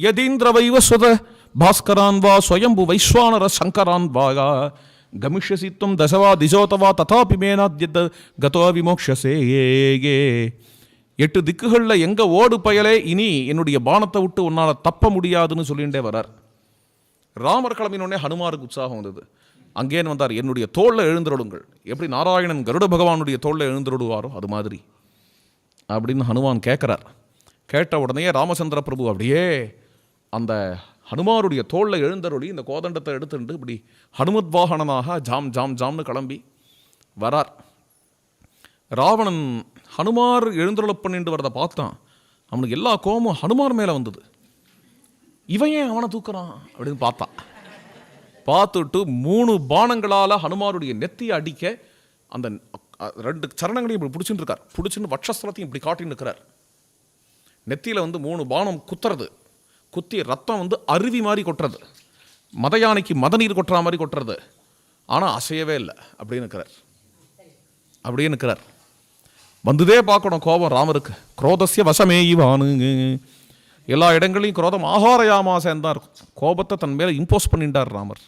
யதீந்திர வைவஸ்வத பாஸ்கரான் வா ஸ்வயம்பு வைஸ்வானர சங்கரான் வாகா கமிஷ்யசித்துவம் தசவா திஜோதவா ததாபி மேனாத்யத் கதோ விமோக்ஷசே. 8 திக்குகளில் எங்க ஓடு பயலே, இனி என்னுடைய பானத்தை விட்டு உன்னால தப்ப முடியாதுன்னு சொல்லிகிட்டே வரார். ராமர் கிளம்பினோடனே ஹனுமாருக்கு உற்சாகம் வந்தது. அங்கேன்னு வந்தார், என்னுடைய தோளில் எழுந்தருளுங்கள், எப்படி நாராயணன் கருட பகவானுடைய தோளில் எழுந்தருடுவாரோ அது மாதிரி அப்படின்னு ஹனுமான் கேட்குறார். கேட்ட உடனே ராமச்சந்திர பிரபு அப்படியே அந்த ஹனுமாருடைய தோளில் எழுந்தருளி இந்த கோதண்டத்தை எடுத்துட்டு இப்படி ஹனுமத் வாகனனாக ஜாம் ஜாம் ஜாம்னு கிளம்பி வரார். ராவணன் ஹனுமார் எழுந்தருள பண்ணிட்டு வரதை பார்த்தான். அவனுக்கு எல்லா கோபமும் ஹனுமார் மேலே வந்தது. இவன் ஏன் அவனை தூக்குறான் அப்படின்னு பார்த்தான். பார்த்துட்டு 3 பானங்களால் ஹனுமாருடைய நெத்தியை அடிக்க அந்த 2 சரணங்களையும் இப்படி பிடிச்சிட்டு இருக்கார். பிடிச்சின்னு வட்சஸ்தலத்தையும் இப்படி காட்டின்னு இருக்கிறார். நெத்தியில் 3 பானம் குத்துறது, குத்தி ரத்தம் அருவி மாதிரி கொட்டுறது, மத யானைக்கு மத நீர் கொட்டுற மாதிரி கொட்டுறது. ஆனால் அசையவே இல்லை, அப்படியே நிற்கிறார். வந்துதே பார்க்கணும் கோபம் ராமருக்கு. குரோதஸ்ய வசமே இவானுங்க. எல்லா இடங்களையும் குரோதம் ஆகாரயாமாசன் தான் இருக்கும். கோபத்தை தன் மேலே இம்போஸ் பண்ணிட்டார் ராமர்.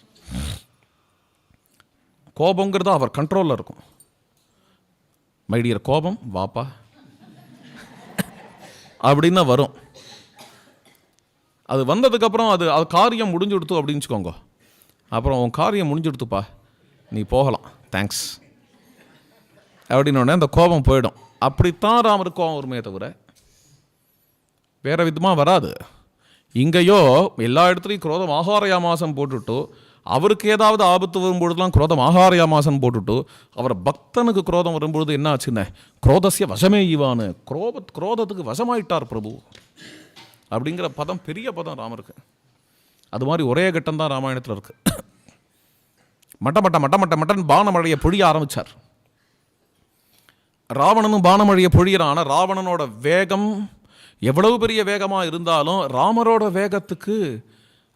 கோபங்கிறது அவர் கண்ட்ரோலில் இருக்கும். மைடியர் கோபம் வாப்பா அப்படின்னு வரும். அது வந்ததுக்கப்புறம் அது காரியம் முடிஞ்சுடுத்து அப்படின்னு வச்சுக்கோங்க. அப்புறம் உன் காரியம் முடிஞ்சுடுத்துப்பா, நீ போகலாம், தேங்க்ஸ் அப்படின்னோடனே அந்த கோபம் போயிடும். அப்படித்தான் ராமருக்கு கோபம் வருமே தவிர வேறு விதமாக வராது. இங்கேயோ எல்லா இடத்துலையும் குரோதம் ஆகாரயாமாசம் போட்டுட்டு, அவருக்கு ஏதாவது ஆபத்து வரும்பொழுதுலாம் குரோதம் ஆகாரயாமாசம் போட்டுட்டு, அவர் பக்தனுக்கு குரோதம் வரும்பொழுது என்ன ஆச்சுன்னு குரோதஸ்ய வசமே இவான்னு குரோதத்துக்கு வசமாயிட்டார் பிரபு அப்படிங்கிற பதம் பெரிய பதம் ராமருக்கு. அது மாதிரி ஒரே கட்டம் தான் ராமாயணத்தில் இருக்கு. மட்டன் பானமழையை பொழிய ஆரம்பித்தார். ராவணனும் பானமழையை பொழியிறான். ஆனால் ராவணனோட வேகம் எவ்வளவு பெரிய வேகமாக இருந்தாலும் ராமரோட வேகத்துக்கு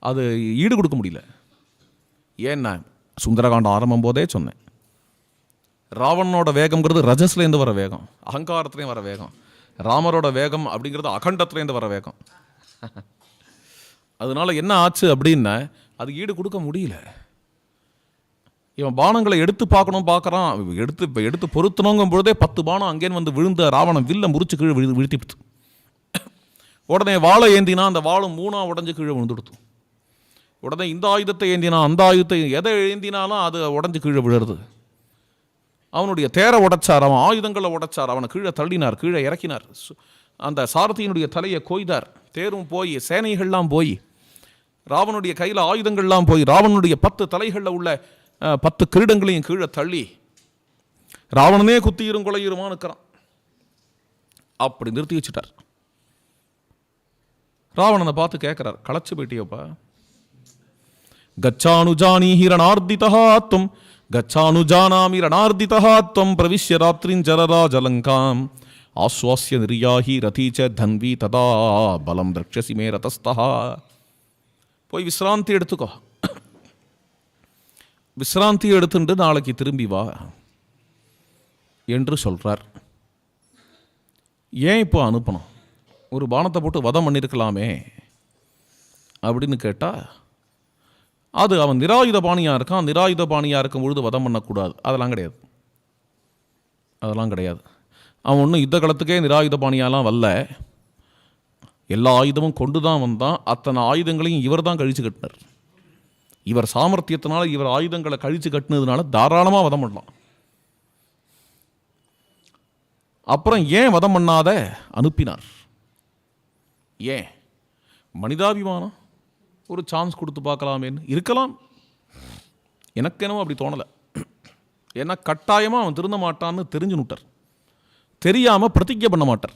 அது ஈடு கொடுக்க முடியல. ஏன்னா சுந்தரகாண்டம் ஆரம்பம் போதே சொன்னேன், ராவணனோட வேகம்ங்கிறது ரஜஸ்லேருந்து வர வேகம், அகங்காரத்துலேயும் வர வேகம். ராமரோட வேகம் அப்படிங்கிறது அகண்டத்துலேருந்து வர வேகம். அதனால என்ன ஆச்சு அப்படின்னா அது ஈடு கொடுக்க முடியல. இவன் பானங்களை எடுத்து பார்க்குறான். எடுத்து பொருத்தணுங்கும் பொழுதே 10 பானம் அங்கேன்னு விழுந்த ராவணன் வில்ல முறிச்சு கீழே விழுத்திடுத்து. உடனே வாழை ஏந்தினா அந்த வாழும் 3ஆ உடஞ்சி கீழே விழுந்துடுத்து. உடனே இந்த ஆயுதத்தை ஏந்தினா அந்த ஆயுதத்தை எதை ஏந்தினாலும் அது உடஞ்சி கீழே விழுறது. அவனுடைய தேரை உடைச்சார், அவன் ஆயுதங்களை உடைச்சார், அவனை கீழே தள்ளினார், கீழே இறக்கினார். அந்த சாரதியினுடைய தலையை கொய்தார். தேரும் போய் சேனைகள்லாம் போய் ராவனுடைய கையில் ஆயுதங்கள்லாம் போய் ராவனுடைய 10 தலைகளில் உள்ள 10 கிரீடங்களையும் கீழே தள்ளி ராவணனே குத்தியிரும் கொலையுருமா இருக்கிறான். அப்படி நிறுத்தி வச்சுட்டார். ராவணனை பார்த்து கேட்கிறார், களைச்சு போயிட்டியோப்பா? கச்சானுஜானீஹி ரணார்திதஹாத்வம் கச்சானுஜானாமி ரணார்திதஹாத்வம் பிரவிஷ்ய ராத்ரிஞ்சரராஜலங்காம் ஆஸ்வாஸ்ய நிர்யாஹி ரதீச்ச தன்வி ததா பலம் திரக்ஷசி மே ரதஸ்தஹா. போய் விசிராந்தி எடுத்துக்கோ, விசிராந்தி எடுத்துட்டு நாளைக்கு திரும்பி வா என்று சொல்றார். ஏன் இப்போ அனுப்பணும்? ஒரு பானத்தை போட்டு வதம் பண்ணியிருக்கலாமே அப்படின்னு கேட்டால், அது அவன் நிராயுத பாணியாக இருக்கான். நிராயுத பாணியாக இருக்கும் பொழுது வதம் பண்ணக்கூடாது, அதெல்லாம் கிடையாது. அவன் ஒன்றும் யுத்த காலத்துக்கே நிராயுத பாணியாலாம் வரல. எல்லா ஆயுதமும் கொண்டு தான் வந்தான். அத்தனை ஆயுதங்களையும் இவர் தான் கழிச்சு கட்டினார். இவர் சாமர்த்தியத்தினால இவர் ஆயுதங்களை கழிச்சு கட்டினதுனால தாராளமாக வதம் பண்ணலாம். அப்புறம் ஏன் வதம் பண்ணாத அனுப்பினார்? ஏன்? மனிதாபிமானம், ஒரு சான்ஸ் கொடுத்து பார்க்கலாமேன்னு இருக்கலாம். எனக்கு என்னமோ அப்படி தோணலை. ஏன்னா கட்டாயமாக அவன் திருந்த மாட்டான்னு தெரிஞ்சு நுட்டார். தெரியாமல் பிரதிஜை பண்ண மாட்டார்.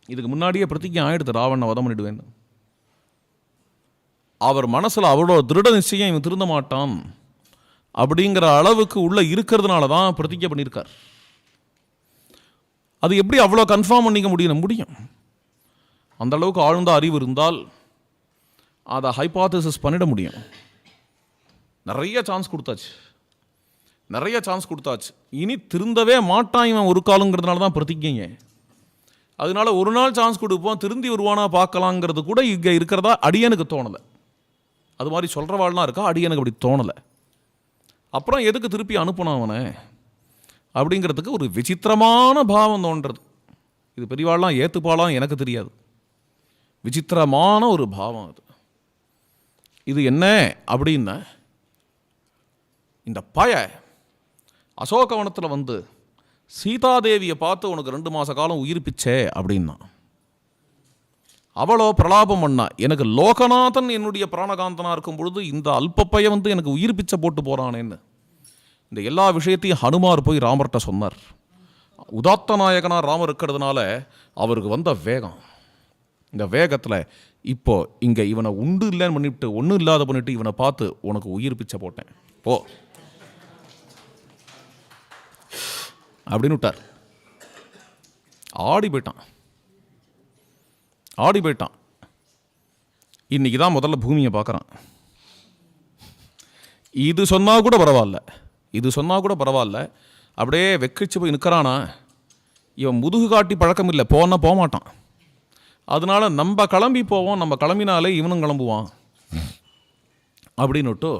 இதுக்கு முன்னாடியே பிரதிஜை ஆயிடுது, ராவணனை வதம் பண்ணிடுவேன்னு. அவர் மனசில் அவ்வளோ திருட நிச்சயம் இவன் திருந்த மாட்டான் அப்படிங்கிற அளவுக்கு உள்ள இருக்கிறதுனால தான் பிரதிஜை பண்ணியிருக்கார். அது எப்படி அவ்வளோ கன்ஃபார்ம் பண்ணிக்க முடியும்? அந்த அளவுக்கு ஆழ்ந்த அறிவு இருந்தால் அதை ஹைபாத்தசிஸ் பண்ணிட முடியும். நிறைய சான்ஸ் கொடுத்தாச்சு. இனி திருந்தவே மாட்டான் இவன் ஒரு காலங்கிறதுனால தான் பிரதிஜைங்க. அதனால ஒரு நாள் சான்ஸ் கொடுப்போம், திருந்தி வருவானா பார்க்கலாங்கிறது கூட இங்கே இருக்கிறதா அடியனுக்கு தோணலை. அது மாதிரி சொல்கிறவாள்லாம் இருக்கா, அடியனுக்கு அப்படி தோணலை. அப்புறம் எதுக்கு திருப்பி அனுப்பணும் அவனை அப்படிங்கிறதுக்கு ஒரு விசித்திரமான பாவம் தோன்றது. இது பெரியவாள்லாம் ஏற்றுப்பாலாம் எனக்கு தெரியாது, விசித்திரமான ஒரு பாவம் அது. இது என்ன அப்படின்னா, இந்த பய அசோகவனத்தில் வந்து சீதாதேவியை பார்த்து உனக்கு 2 மாத காலம் உயிர்ப்பிச்சே அப்படின்னா, அவளோ பிரலாபம் பண்ணா, எனக்கு லோகநாதன் என்னுடைய பிராணகாந்தனாக இருக்கும் பொழுது இந்த அல்பப்பைய வந்து எனக்கு உயிர்ப்பிச்சை போட்டு போகிறானேன்னு இந்த எல்லா விஷயத்தையும் ஹனுமார் போய் ராமர்கிட்ட சொன்னார். உதாத்த நாயகனாக ராமர் இருக்கிறதுனால அவருக்கு வந்த வேகம், இந்த வேகத்தில் இப்போ இங்கே இவனை உண்டு இல்லைன்னு பண்ணிவிட்டு ஒன்றும் இல்லாத பண்ணிவிட்டு இவனை பார்த்து உனக்கு உயிர்ப்பிச்சை போட்டேன் போ அப்படின்னு விட்டார். ஆடி போயிட்டான். இன்னைக்கு தான் முதல்ல பூமியை பார்க்குறான். இது சொன்னால் கூட பரவாயில்ல, அப்படியே வெக்கிச்சு போய் நிற்கிறானா. இவன் முதுகு காட்டி பழக்கம் இல்லை, போனால் போக மாட்டான். அதனால நம்ம கிளம்பி போவோம், நம்ம கிளம்பினாலே இவனும் கிளம்புவான் அப்படின்னுட்டு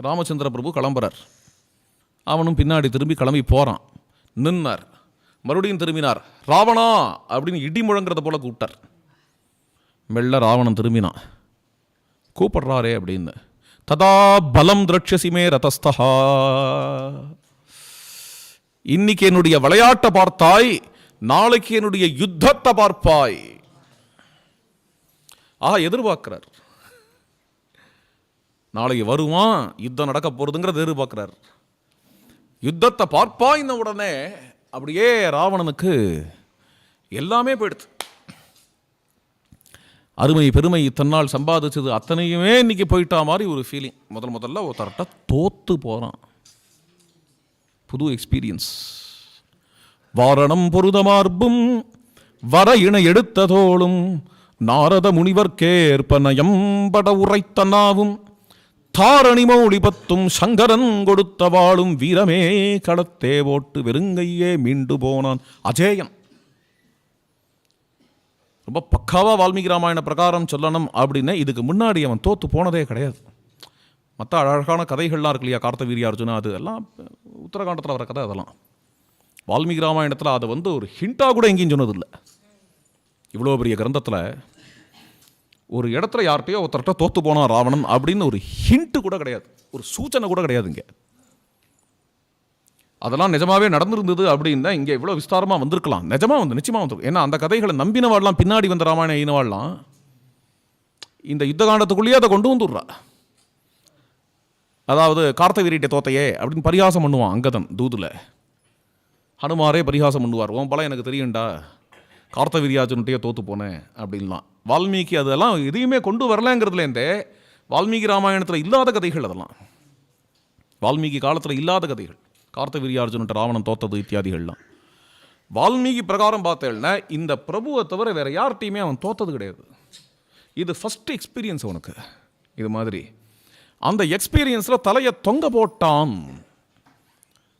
ராமச்சந்திர பிரபு கிளம்புறார். அவனும் பின்னாடி திரும்பி கிளம்பி போகிறான். நின்னார், மறுபடியும் திரும்பினார். ராவணா அப்படின்னு இடி முழங்கிறத போல கூப்பிட்டார். மெல்ல ராவணன் திரும்பினான். கூப்பிடுறாரே அப்படின்னு. ததா பலம் திரட்சசிமே ரதஸ்தா, இன்னைக்கு என்னுடைய விளையாட்டை பார்த்தாய், நாளைக்கு என்னுடைய யுத்தத்தை பார்ப்பாய். எதிர்பார்க்கிறார். நாளைக்கு வருவான், யுத்தம் நடக்க போறதுங்கிறத எதிர்பார்க்கிறார். யுத்தத்தை பார்ப்பாய்ன உடனே அப்படியே ராவணனுக்கு எல்லாமே போயிடுது. அருமை பெருமை தன்னால் சம்பாதிச்சது அத்தனையுமே இன்னைக்கு போயிட்டா மாதிரி ஒரு ஃபீலிங். முதல்ல ஒருத்தர்கிட்ட தோத்து போகிறான். புது எக்ஸ்பீரியன்ஸ். வாரணம் பொருதமார்பும் வர இணை எடுத்த தோளும் நாரத முனிவர்க்கேற்ப நயம்பட உரைத்த நாவும் தாரணி மௌழி பத்தும் சங்கரன் கொடுத்த வாளும் வீரமே களத்தே ஓட்டு வெறுங்கையே மீண்டு போனான் அஜேயன். ரொம்ப பக்காவா வால்மீகி ராமாயண பிரகாரம் சொல்லணும் அப்படின்னா இதுக்கு முன்னாடி அவன் தோத்து போனதே கிடையாது. மற்ற அழகான கதைகள்லாம் இருக்கு இல்லையா, கார்த்தவீரிய அர்ஜுனா, அது எல்லாம் உத்தரகாண்டத்தில் வர கதை. அதெல்லாம் வால்மீகி ராமாயணத்தில் அதை வந்து ஒரு ஹிண்டாக கூட எங்கேயும் சொன்னதில்லை. இவ்வளோ பெரிய கிரந்தத்தில் ஒரு இடத்துல யார்கிட்டையோ ஒருத்தர்கிட்ட தோத்து போனான் ராவணன் அப்படின்னு ஒரு ஹிண்ட்டு கூட கிடையாது, ஒரு சூச்சனை கூட கிடையாதுங்க. அதெல்லாம் நிஜமாவே நடந்திருந்தது அப்படின்னா இங்கே இவ்வளோ விஸ்தாரமாக வந்திருக்கலாம். நிச்சயமாக வந்திருக்கும். ஏன்னா அந்த கதைகளை நம்பினவாடலாம், பின்னாடி வந்த ராமாயண ஈனவாடலாம் இந்த யுத்த காண்டத்துக்குள்ளேயே அதை கொண்டு வந்துடுறா. அதாவது கார்த்தவீரிட்ட தோத்தையே அப்படின்னு பரிகாசம் பண்ணுவான் அங்கதன் தூதுல. ஹனுமாரே பரிகாசம் பண்ணுவார், உன் பலம் எனக்கு தெரியும்டா, கார்த்தவீரியார்ஜுன்கிட்டயே தோத்து போனேன் அப்படின்லாம். வால்மீகி அதெல்லாம் எதையுமே கொண்டு வரலங்கிறதுலேருந்தே வால்மீகி ராமாயணத்தில் இல்லாத கதைகள், அதெல்லாம் வால்மீகி காலத்தில் இல்லாத கதைகள். கார்த்தவீரியார்ஜுன்கிட்ட ராவணன் தோத்தது இத்தியாதிகள்லாம் வால்மீகி பிரகாரம் பார்த்தேன்னா இந்த பிரபுவை தவிர வேற யார்கிட்டையுமே அவன் தோத்தது கிடையாது. இது ஃபர்ஸ்ட் எக்ஸ்பீரியன்ஸ் அவனுக்கு. இது மாதிரி அந்த எக்ஸ்பீரியன்ஸில் தலையை தொங்க போட்டான்.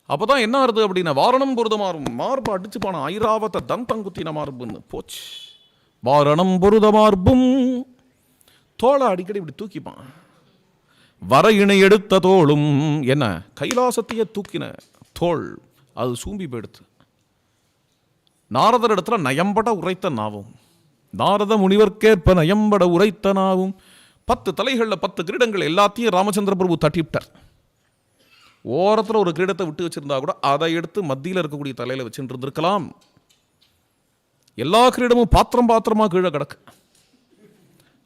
அப்போதான் என்ன ஆகுது அப்படின்னா, வாரணம் பொருதமாறும் மார்பு அடிச்சுப்பான ஐராவத தந்தங்குத்தின மார்புன்னு போச்சு. வாரணம் பொருதமார்பும் தோளை அடிக்கடி இப்படி தூக்கிப்பான். வர இணை எடுத்த தோளும் என்ன கைலாசத்தையே தூக்கின தோள் அது சூம்பி போயிடுத்து. நாரதர் இடத்துல நயம்பட உரைத்த நாவும், நாரத முனிவர்க்கேற்ப நயம்பட உரைத்த நாவும். 10 தலைகளில் 10 கிரீடங்கள் எல்லாத்தையும் ராமச்சந்திர பிரபு தட்டிவிட்டார். ஓரத்தில் ஒரு கிரீடத்தை விட்டு வச்சிருந்தா கூட அதை எடுத்து மத்தியில் இருக்கக்கூடிய தலையில் வச்சுட்டு இருந்திருக்கலாம். எல்லா கிரீடமும் பாத்திரமா கீழே கிடக்கு.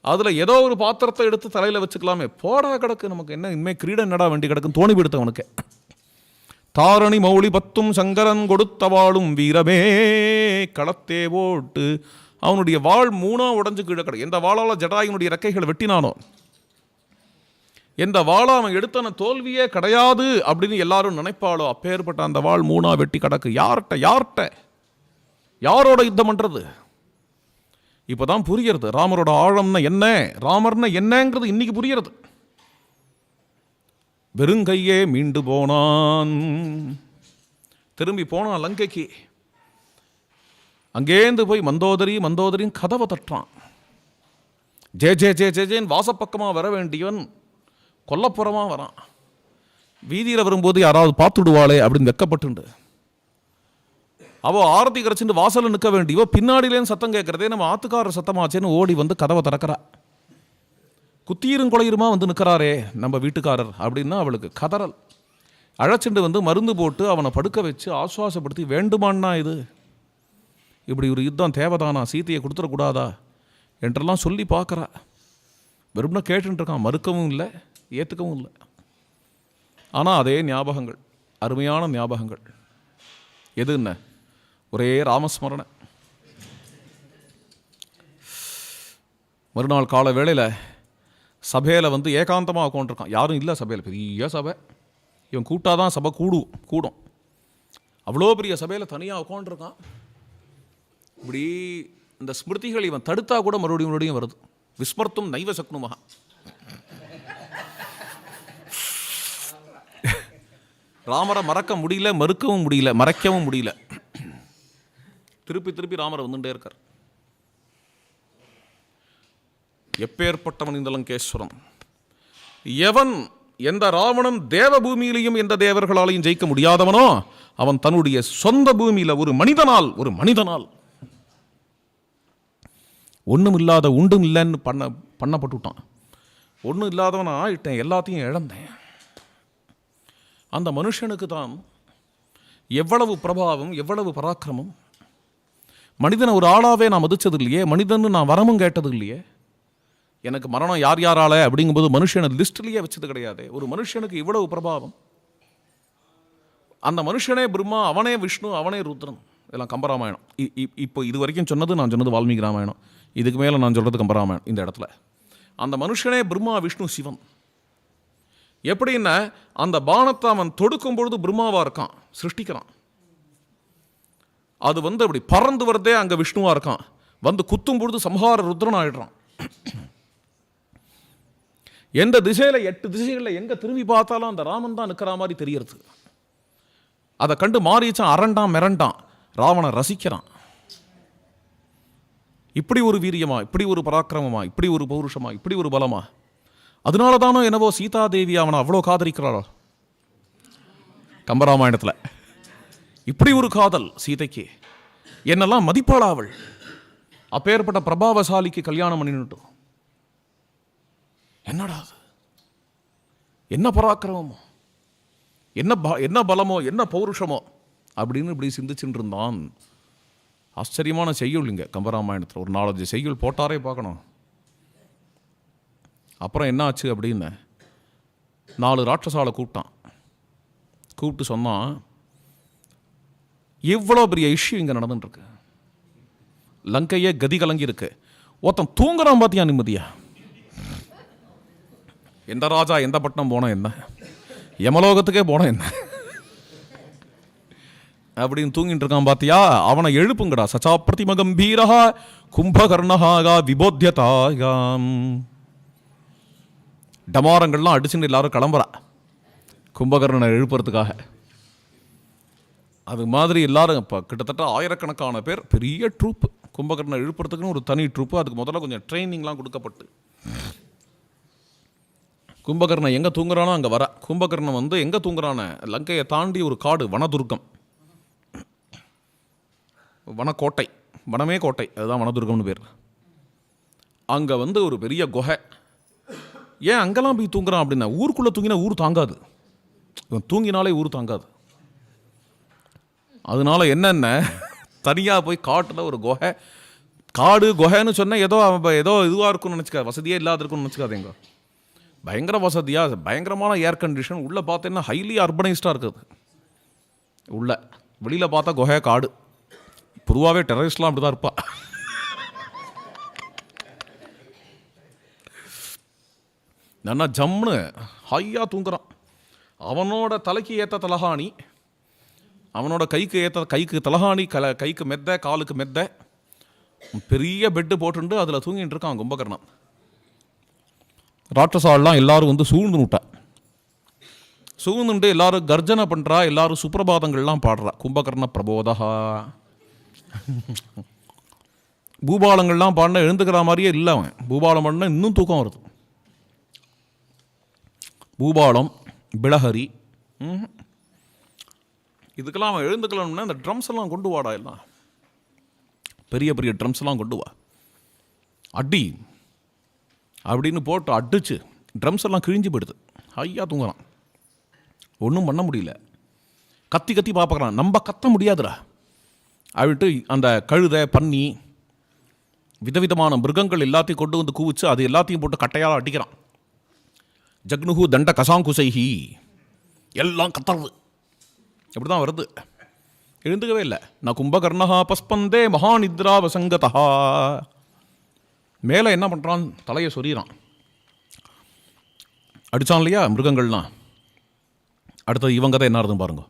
அதில் ஏதோ ஒரு பாத்திரத்தை எடுத்து தலையில் வச்சுக்கலாமே, போடா கிடக்கு, நமக்கு என்ன இனிமேல் கிரீடம் என்னடா வேண்டி கிடக்குன்னு தோணி விடுத்த அவனுக்கு. தாரணி மௌழி பத்தும் சங்கரன் கொடுத்த வாளும் வீரமே களத்தே ஓட்டு. அவனுடைய வாள் 3 உடஞ்சு கீழே கிடக்கு. எந்த வாளால் ஜடாயினுடைய ரெக்கைகளை வெட்டினானோ, எந்த வாழை அவன் எடுத்தன தோல்வியே கிடையாது அப்படின்னு எல்லாரும் நினைப்பாளோ, அப்பேற்பட்ட அந்த வாள் 3 வெட்டி கிடக்கு. யாரோட யுத்தம் பண்றது? இப்பதான் புரிகிறது ராமரோட ஆழம்னா என்ன, ராமர்னா என்னங்கிறது இன்னைக்கு புரிகிறது. வெறுங்கையே மீண்டு போனான், திரும்பி போனான் லங்கைக்கு. அங்கேருந்து போய் மந்தோதரி மந்தோதரின்னு கதவை தட்டுறான். ஜே ஜே ஜே ஜே ஜேன்னு வாசப்பக்கமாக வர வேண்டியவன் கொல்லப்புறமாக வரான். வீதியில் வரும்போது யாராவது பார்த்துடுவாளே அப்படின்னு வெக்கப்பட்டுண்டு அவள் ஆரத்தி கரைச்சிட்டு வாசலில் நிற்க வேண்டியவோ பின்னாடியிலேன்னு சத்தம் கேட்குறதே நம்ம ஆத்துக்காரர் சத்தமாச்சேன்னு ஓடி வந்து கதவை திறக்கிறா. குத்தீரும் கொலையுமா வந்து நிற்கிறாரே நம்ம வீட்டுக்காரர் அப்படின்னா அவளுக்கு கதறல். அழைச்சிட்டு வந்து மருந்து போட்டு அவனை படுக்க வச்சு ஆசுவாசப்படுத்தி வேண்டுமான்னா இது இப்படி ஒரு யுத்தம் தேவைதானா, சீத்தையை கொடுத்துடக்கூடாதா என்றெல்லாம் சொல்லி பார்க்குறா. வெறும்னா கேட்டுருக்கான், மறுக்கவும் இல்லை ஏற்றுக்கவும் இல்லை. ஆனால் அதே ஞாபகங்கள், அருமையான ஞாபகங்கள். எதுன்னு ஒரே ராமஸ்மரணை. மறுநாள் கால வேளையில் சபையில் வந்து ஏகாந்தமாக உட்காந்துருக்கான். யாரும் இல்லை சபையில், பெரிய சபை. இவன் கூட்டாதான் சபை கூடும். அவ்வளோ பெரிய சபையில் தனியாக உட்காந்துருக்கான். இப்படி இந்த ஸ்மிருதிகள் இவன் தடுத்தா கூட மறுபடியும் வருது. விஸ்மர்த்தும் நைவ சக்னுமஹா. ராமரை மறக்க முடியல, மறுக்கவும் முடியல, மறைக்கவும் முடியல. திருப்பி திருப்பி ராமரை வந்துட்டே இருக்கார். எப்பேற்பட்டவன் இந்த லங்கேஸ்வரன். எவன் எந்த ராவணன் தேவபூமியிலையும் எந்த தேவர்களாலையும் ஜெயிக்க முடியாதவனோ அவன் தன்னுடைய சொந்த பூமியில் ஒரு மனிதனால் ஒன்றும் இல்லாத உண்டும் இல்லைன்னு பண்ணப்பட்டுட்டான். ஒன்றும் இல்லாதவன் ஆயிட்டேன், எல்லாத்தையும் இழந்தேன். அந்த மனுஷனுக்கு தான் எவ்வளவு பிரபாவம், எவ்வளவு பராக்கிரமம். மனிதனை ஒரு ஆளாவே நான் மதிச்சது இல்லையே, மனிதன்னு நான் வரமும் கேட்டது இல்லையே. எனக்கு மரணம் யார் யாரால அப்படிங்கும்போது மனுஷனை லிஸ்ட்லேயே வச்சது கிடையாது. ஒரு மனுஷனுக்கு இவ்வளவு பிரபாவம். அந்த மனுஷனே பிரம்மா, அவனே விஷ்ணு, அவனே ருத்ரன். இதெல்லாம் கம்பராமாயணம். இப்போ இது வரைக்கும் நான் சொன்னது வால்மீகி ராமாயணம். இதுக்கு மேலே நான் சொல்கிறது கம்பராமாயணம். இந்த இடத்துல அந்த மனுஷனே பிரம்மா, விஷ்ணு, சிவன். எப்படின்னா அந்த பானத்தை அவன் தொடுக்கும் பொழுது பிரம்மாவாக இருக்கான், சிருஷ்டிக்கிறான். அது வந்து அப்படி பறந்து வரதே அங்கே விஷ்ணுவாக இருக்கான். வந்து குத்தும் பொழுது சம்ஹார ருத்ரன் ஆயிடுறான். எந்த திசையில் 8 திசைகளில் எங்கே திரும்பி பார்த்தாலும் அந்த ராமன் தான் நிற்கிற மாதிரி தெரியறது. அதை கண்டு மாறிச்சான், அரண்டான், மிரண்டான். ராவணன் ரசிக்கிறான். இப்படி ஒரு வீரியமா, இப்படி ஒரு பராக்கிரமமா, இப்படி ஒரு பௌருஷமா, இப்படி ஒரு பலமா. அதனால தானோ என்னவோ சீதாதேவி அவனை அவ்வளோ காதலிக்கிறாளோ கம்பராமாயணத்தில். இப்படி ஒரு காதல் சீதைக்கு. என்னெல்லாம் மதிப்பாளா அவள். அப்பேற்பட்ட பிரபாவசாலிக்கு கல்யாணம் பண்ணிட்டு என்னடா அது, என்ன பராக்கிரமமோ, என்ன பலமோ, என்ன பௌருஷமோ அப்படின்னு இப்படி சிந்திச்சுட்டு இருந்தான். ஆச்சரியமான செய்யுள் இங்கே கம்பராமாயணத்தில். ஒரு 4-5 செய்யுள் போட்டாரே பார்க்கணும். அப்புறம் என்ன ஆச்சு அப்படின்னு 4 ராட்சசாலை கூப்பிட்டு சொன்னான், எவ்வளோ பெரிய இஷ்யூ இங்கே நடந்துட்டுருக்கு. லங்கையே கதி கலங்கி இருக்கு. ஒருத்தன் தூங்குறான் பார்த்தியா நிம்மதியா. எந்த ராஜா எந்த பட்டணம் போன என்ன, யமலோகத்துக்கே போன என்ன அப்படின்னு தூங்கிட்டு இருக்கான் பார்த்தியா. அவனை எழுப்புங்கடா. சச்சா பிரதிமகம்பீரா கும்பகர்ணஹாகா விபோத்தியதாகாம். டமாரங்கள்லாம் அடிச்சுட்டு எல்லாரும் கிளம்புறா கும்பகர்ணனை எழுப்புறதுக்காக. அது மாதிரி எல்லாரும் இப்போ கிட்டத்தட்ட ஆயிரக்கணக்கான பேர், பெரிய ட்ரூப்பு. கும்பகர்ணனை எழுப்புறதுக்குன்னு ஒரு தனி ட்ரூப்பு. அதுக்கு முதல்ல கொஞ்சம் ட்ரைனிங்லாம் கொடுக்கப்பட்டு கும்பகர்ணன் எங்கே தூங்குறானோ அங்கே வர. கும்பகர்ணன் வந்து எங்கே தூங்குறான, லங்கையை தாண்டி ஒரு காடு, வனதுர்க்கம், வனக்கோட்டை, வனமே கோட்டை, அதுதான் வனதுர்க்கம்னு பேர். அங்கே வந்து ஒரு பெரிய குகை. ஏன் அங்கெல்லாம் போய் தூங்குறான் அப்படின்னா, ஊருக்குள்ளே தூங்கினா ஊர் தாங்காது, தூங்கினாலே ஊர் தாங்காது. அதனால என்னென்ன தனியாக போய் காட்டில் ஒரு குகை, காடு குகைன்னு சொன்னால் ஏதோ இதுவாக இருக்குன்னு நினச்சிக்காது, வசதியே இல்லாத இருக்குன்னு நினச்சிக்காதேங்க. பயங்கர வசதியாக, பயங்கரமான ஏர் கண்டிஷன். உள்ளே பார்த்தீங்கன்னா ஹைலி அர்பனைஸ்டாக இருக்குது உள்ள. வெளியில் பார்த்தா குகை, காடு. பொதுவாகவே டெரரிஸ்ட்லாம் அப்படி தான் இருப்பா. நல்லா ஜம்னு ஹையாக தூங்குறான். அவனோட தலைக்கு ஏற்ற தலகாணி, அவனோட கைக்கு தலகாணி, கைக்கு மெத்த, காலுக்கு மெத்த, பெரிய பெட்டு போட்டுண்டு அதில் தூங்கிட்டு இருக்கான் கும்பகர்ணன். ராட்சசாலாம் எல்லாரும் வந்து சூழ்ந்துட்டு எல்லாரும் கர்ஜனை பண்ணுறா, எல்லாரும் சுப்பிரபாதங்கள்லாம் பாடுறா. கும்பகர்ண பிரபோதா பூபாலங்கள்லாம் பாடினா எழுந்துக்கிற மாதிரியே இல்லை அவன். பூபாலம் பாடினா இன்னும் தூக்கம் வருது. பூபாலம், பிளஹரி, இதுக்கெல்லாம் அவன் எழுந்துக்கலாம்னா இந்த ட்ரம்ஸ் எல்லாம் கொண்டு வாடா, எல்லாம் பெரிய பெரிய ட்ரம்ஸ் எல்லாம் கொண்டு வா, அடி அப்படின்னு போட்டு அடிச்சு ட்ரம்ஸ் எல்லாம் கிழிஞ்சு போயிடுது. ஐயா தூங்குறான், ஒன்றும் பண்ண முடியல. கத்தி கத்தி பார்ப்பான், நம்ம கத்த முடியாதுடா அப்படின்ட்டு அந்த கழுதை, பன்னி, விதவிதமான மிருகங்கள் எல்லாத்தையும் கொண்டு வந்து கூவிச்சு அது எல்லாத்தையும் போட்டு கட்டையால் அடிக்கிறான். ஜக்னுஹு தண்ட கசாங்குசைஹி, எல்லாம் கத்துறது. எப்படி தான் வருது, எழுந்துக்கவே இல்லை. நான் கும்பகர்ணஹா பஸ்பந்தே மகாநித்ரா வசங்கதா. மேலே என்ன பண்ணுறான், தலையை சொறிகிறான். அடித்தான் இல்லையா மிருகங்கள்லாம். அடுத்தது இவங்க தான் என்ன ஆகுதுன்னு பாருங்க.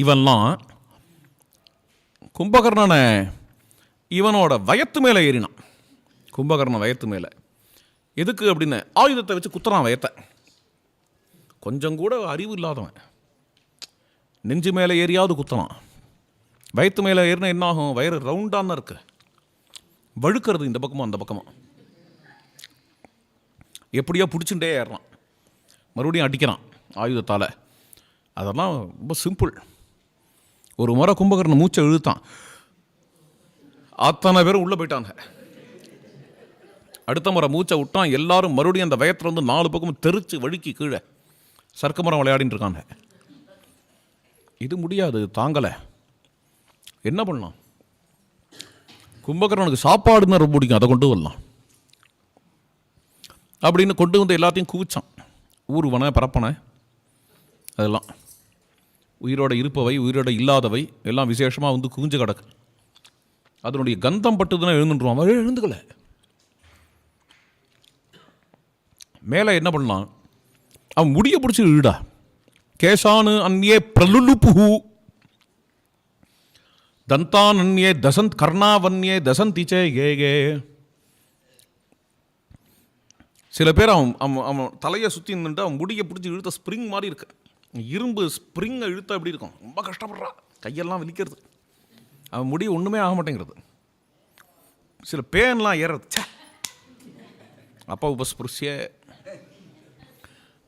இவன்லாம் கும்பகர்ணனை இவனோட வயத்து மேலே ஏறினான். கும்பகர்ணன் வயத்து மேலே எதுக்கு அப்படின்னு ஆயுதத்தை வச்சு குத்துறான் வயத்தை. கொஞ்சம் கூட அறிவு இல்லாதவன் நெஞ்சு மேலே ஏறியாவது குத்தலாம். வயத்து மேலே ஏறினா என்ன ஆகும், வயிறு ரவுண்டான இருக்கு, வழுக்கிறது இந்த பக்கமும் அந்த பக்கமும். எப்படியோ பிடிச்சுட்டே ஏறான், மறுபடியும் அடிக்கிறான் ஆயுதத்தால். அதெல்லாம் ரொம்ப சிம்பிள். ஒரு முறை கும்பகர்ணன் மூச்சை இழுத்தான், அத்தனை பேரும் உள்ளே போயிட்டாங்க. அடுத்த முறை மூச்சை விட்டான், எல்லாரும் மறுபடியும் அந்த வயத்தில் வந்து 4 பக்கமும் தெரிச்சு வழுக்கி கீழே சர்க்க மரம் விளையாடின்னு இருக்காங்க. இது முடியாது, தாங்கலை. என்ன பண்ணலாம், கும்பகர்ணனுக்கு சாப்பாடுன்னு ரொம்ப பிடிக்கும், அதை கொண்டு வரலாம் அப்படின்னு கொண்டு வந்து எல்லாத்தையும் குவிச்சான். ஊர்வனை, பரப்பனை, அதெல்லாம் உயிரோட இருப்பவை, உயிரோட இல்லாதவை எல்லாம் விசேஷமாக வந்து குவிஞ்சு கிடக்கு. அதனுடைய கந்தம் பட்டுதுன்னா எழுந்துருவான். எழுந்துக்கலை. மேலே என்ன பண்ணலாம், அவன் முடிய பிடிச்சி இழுடா. கேசானு அந்நியே பிரலுலுப்புஹு தந்தான் அந்நியே தசந்த் கர்ணாவன்யே தசந்திச்சே ஏகே. சில பேர் அவன் அவன் தலையை சுற்றி நின்று அவன் முடியை பிடிச்சி இழுத்த ஸ்ப்ரிங் மாதிரி இருக்கு. இரும்பு ஸ்ப்ரிங்கை இழுத்த எப்படி இருக்கும், ரொம்ப கஷ்டப்படுறான், கையெல்லாம் வலிக்கிறது. அவன் முடி ஒன்றுமே ஆக மாட்டேங்கிறது. சில பேன்லாம் ஏறது. அப்பா உபஸ்பிருஷ்ய.